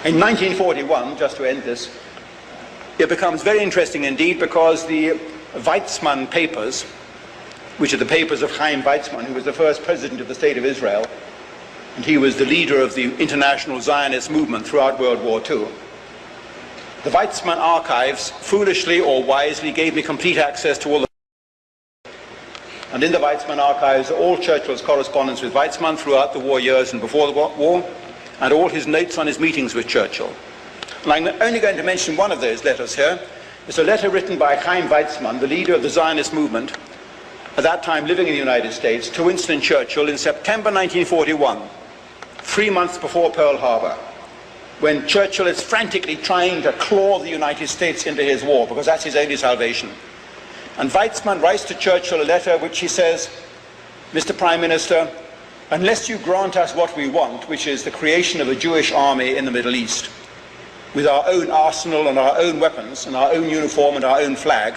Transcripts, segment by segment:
In 1941, just to end this, it becomes very interesting indeed, because the Weizmann papers, which are the papers of Chaim Weizmann, who was the first president of the State of Israel, and he was the leader of the international Zionist movement throughout World War II. The Weizmann archives, foolishly or wisely, gave me complete access to all the... And in the Weizmann archives are all Churchill's correspondence with Weizmann throughout the war years and before the war, and all his notes on his meetings with Churchill. And I'm only going to mention one of those letters here. It's a letter written by Chaim Weizmann, the leader of the Zionist movement, at that time living in the United States, to Winston Churchill in September 1941, 3 months before Pearl Harbor, when Churchill is frantically trying to claw the United States into his war, because that's his only salvation. And Weizmann writes to Churchill a letter which he says, "Mr. Prime Minister, unless you grant us what we want, which is the creation of a Jewish army in the Middle East, with our own arsenal and our own weapons and our own uniform and our own flag,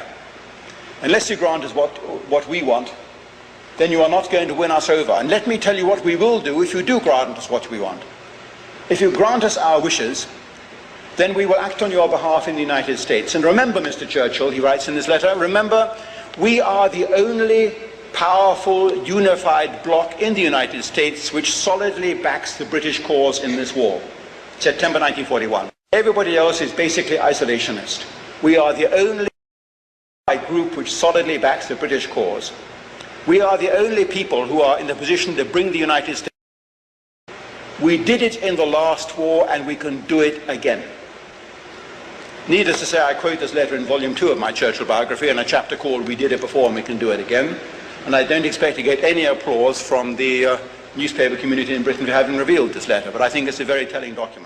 unless you grant us what we want, then you are not going to win us over. And let me tell you what we will do if you do grant us what we want. If you grant us our wishes, then we will act on your behalf in the United States. And remember, Mr. Churchill," he writes in this letter, "remember, we are the only powerful, unified bloc in the United States which solidly backs the British cause in this war." September 1941. Everybody else is basically isolationist. We are the only group which solidly backs the British cause. We are the only people who are in the position to bring the United States. We did it in the last war, and we can do it again. Needless to say, I quote this letter in volume 2 of my Churchill biography in a chapter called "We Did It Before and We Can Do It Again." And I don't expect to get any applause from the newspaper community in Britain for having revealed this letter, but I think it's a very telling document.